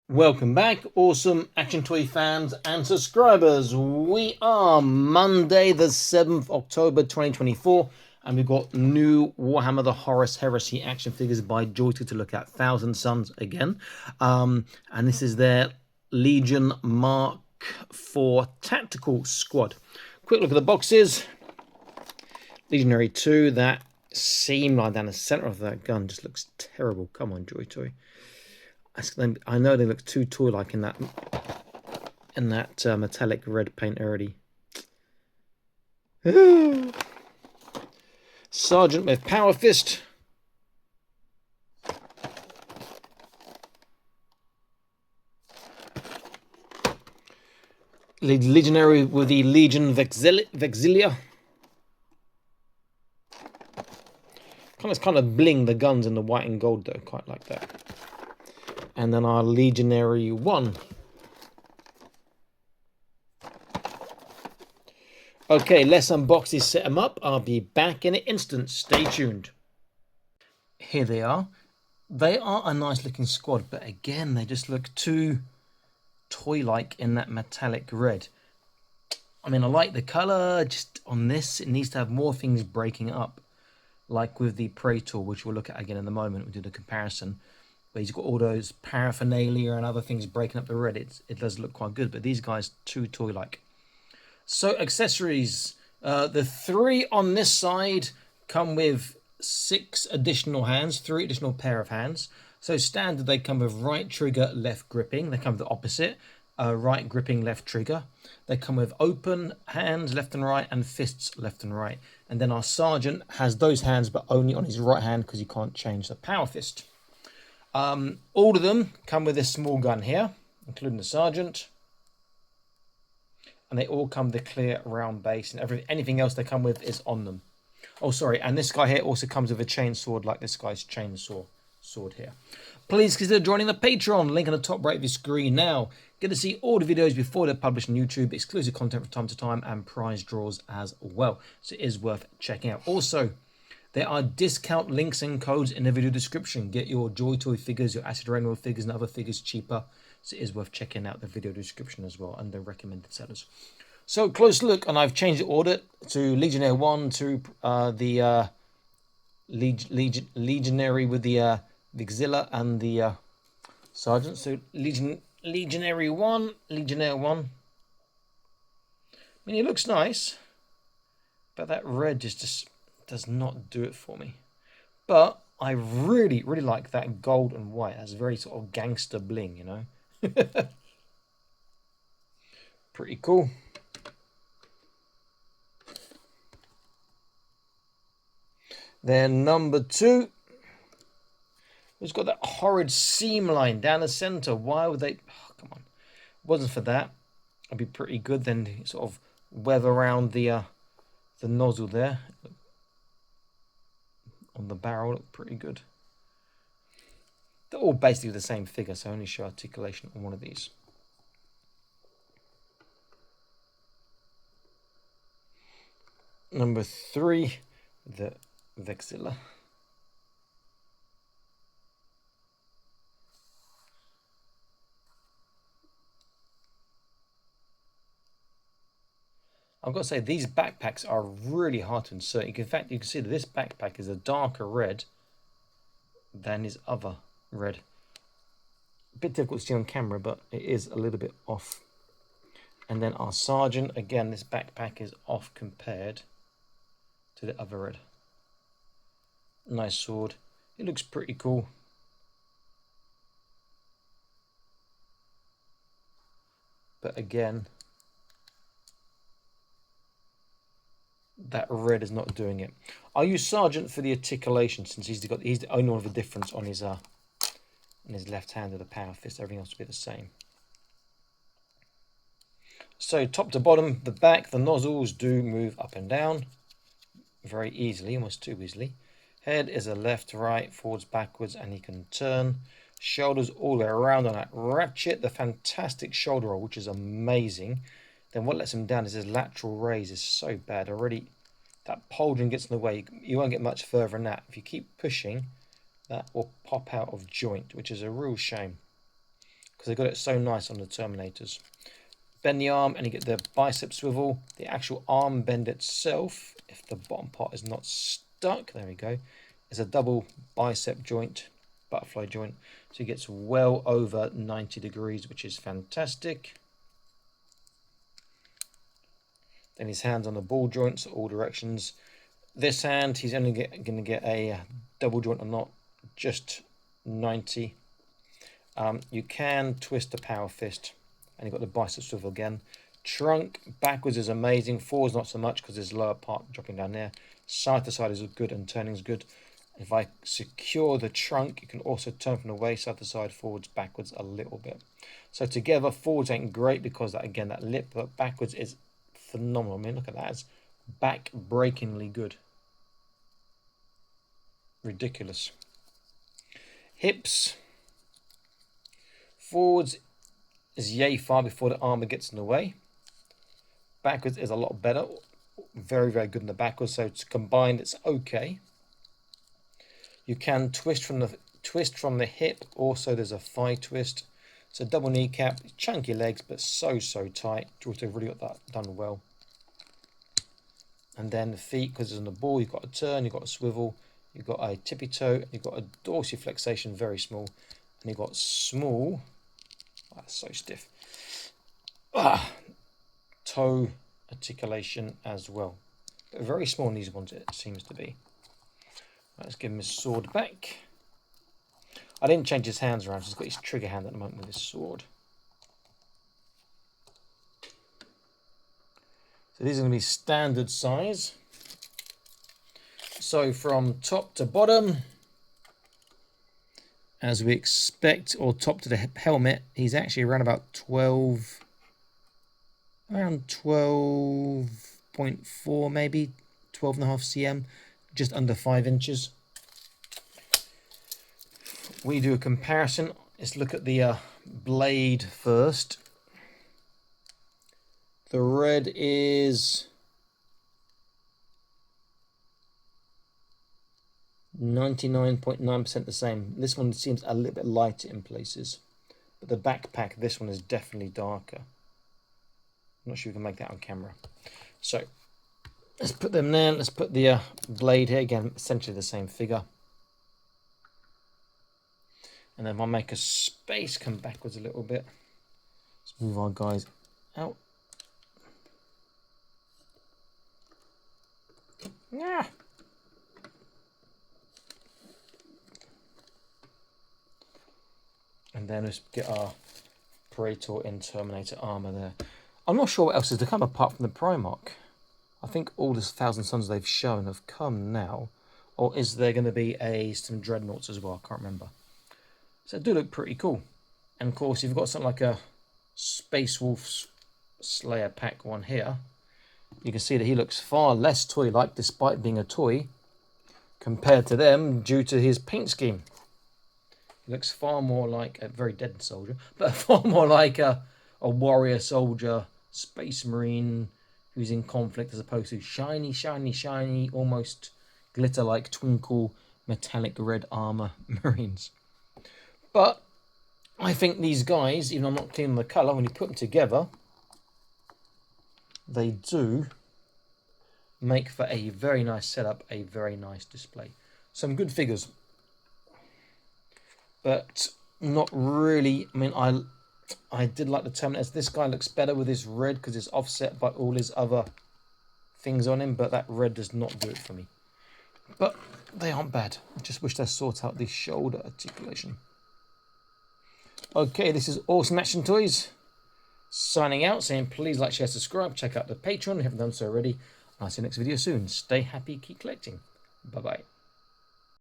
Welcome back, awesome action toy fans and subscribers. We are Monday the 7th October 2024 and we've got new Warhammer the Horus Heresy action figures by Joystick to look at. Thousand Suns again. And this is their Legion Mark IV Tactical Squad. Quick look at the boxes. Legionary 2, that seam line down the center of that gun just looks terrible. Come on, Joy Toy. I know they look too toy-like in that metallic red paint already. Sergeant with Power Fist. Legionary with the Legion Vexilia. Kind of bling the guns in the white and gold though, quite like that. And then our Legionary 1. Okay, let's unbox these, set them up. I'll be back in an instant. Stay tuned. Here they are. They are a nice looking squad, but again, they just look too toy-like in that metallic red. I mean, I like the colour, just on this, it needs to have more things breaking up. Like with the Praetor, which we'll look at again in a moment. We'll do the comparison. Where he's got all those paraphernalia and other things breaking up the red. It does look quite good, but these guys too toy-like. So accessories, the 3 on this side come with 6 additional hands, 3 additional pair of hands. So standard, they come with right trigger, left gripping. They come with the opposite, right gripping, left trigger. They come with open hands, left and right, and fists, left and right. And then our sergeant has those hands, but only on his right hand because you can't change the power fist. All of them come with this small gun here, including the sergeant. And they all come with a clear round base, and anything else they come with is on them. Oh, sorry, and this guy here also comes with a chain sword, like this guy's chainsaw sword here. Please consider joining the Patreon, link on the top right of your screen now. Get to see all the videos before they're published on YouTube, exclusive content from time to time, and prize draws as well. So it is worth checking out. Also, there are discount links and codes in the video description. Get your Joy Toy figures, your Acid Rainbow figures, and other figures cheaper. So it is worth checking out the video description as well under recommended sellers. So close look, and I've changed the order to Legionnaire 1 to the Legionary with the Vixilla and the Sergeant. So Legionary 1, Legionnaire 1. I mean, it looks nice, but that red just does not do it for me. But I really like that gold and white. That's very sort of gangster bling, you know. Pretty cool. Then number 2, it's got that horrid seam line down the center. Why would they? Oh, come on. Wasn't for that, it'd be pretty good. Then sort of weather around the nozzle there on the barrel, look pretty good. They're all basically the same figure, so I only show articulation on one of these. Number 3, the Vexilla. I've got to say, these backpacks are really hard to insert. In fact, you can see that this backpack is a darker red than his other red. A bit difficult to see on camera, but it is a little bit off. And then our sergeant, again, this backpack is off compared to the other red. Nice sword. It looks pretty cool. But again, that red is not doing it. I'll use sergeant for the articulation, since he's the only one with a difference on his left hand of the power fist. Everything else will be the same. So top to bottom, the back, the nozzles do move up and down very easily, almost too easily. Head is a left, right, forwards, backwards, and he can turn. Shoulders all the way around on that ratchet. The fantastic shoulder roll, which is amazing. Then what lets him down is his lateral raise is so bad already. That pauldron gets in the way. You won't get much further than that. If you keep pushing, that will pop out of joint, which is a real shame. because they got it so nice on the Terminators. Bend the arm and you get the bicep swivel. The actual arm bend itself, if the bottom part is not stuck, there we go, is a double bicep joint, butterfly joint. So it gets well over 90 degrees, which is fantastic. Then his hands on the ball joints, all directions. This hand, he's only going to get a double joint or not, just 90. You can twist the power fist, and you've got the bicep swivel again. Trunk backwards is amazing. Forwards not so much because there's lower part dropping down there. Side to side is good and turning is good. If I secure the trunk, you can also turn from the waist, side to side, forwards, backwards a little bit. So together, forwards ain't great because that, again, that lip, but backwards is phenomenal. I mean, look at that. It's back-breakingly good. Ridiculous. Hips. Forwards is yay far before the armor gets in the way. Backwards is a lot better. Very, very good in the backwards. So it's combined, it's okay. You can twist from the hip. Also, there's a thigh twist. It's a double kneecap, chunky legs, but so tight. Georgia really got that done well. And then the feet, because it's on the ball, you've got a turn, you've got a swivel, you've got a tippy toe, you've got a dorsiflexation, very small, and you've got small. That's so stiff. Toe articulation as well. But very small in these ones, it seems to be. Let's give him his sword back. I didn't change his hands around, so he's got his trigger hand at the moment with his sword. So these are going to be standard size. So from top to bottom, as we expect, or top to the helmet, he's actually around about 12, around 12.4 maybe, 12.5 cm, just under 5 inches. We do a comparison. Let's look at the blade first. The red is 99.9% the same. This one seems a little bit lighter in places, but the backpack, this one is definitely darker. I'm not sure you can make that on camera. So let's put them there. Let's put the blade here again, essentially the same figure. And then if I make a space, come backwards a little bit. Let's move our guys out. Yeah. And then let's get our Praetor in Terminator armor there. I'm not sure what else is to come apart from the Primarch. I think all the Thousand Suns they've shown have come now. Or is there going to be some Dreadnoughts as well? I can't remember. So it do look pretty cool. And of course, you've got something like a Space Wolf Slayer pack one here. You can see that he looks far less toy-like, despite being a toy, compared to them, due to his paint scheme. He looks far more like a very dead soldier, but far more like a warrior soldier, space marine who's in conflict, as opposed to shiny, shiny, shiny, almost glitter-like twinkle, metallic red armor marines. But I think these guys, even though I'm not keen on the colour, when you put them together, they do make for a very nice setup, a very nice display. Some good figures, but not really. I mean, I did like the Terminators. This guy looks better with his red because it's offset by all his other things on him, but that red does not do it for me. But they aren't bad. I just wish they'd sort out the shoulder articulation. Okay, this is Awesome Action Toys signing out, saying please like, share, subscribe, check out the Patreon if you haven't done so already. I'll see you next video soon. Stay happy, keep collecting. Bye-bye.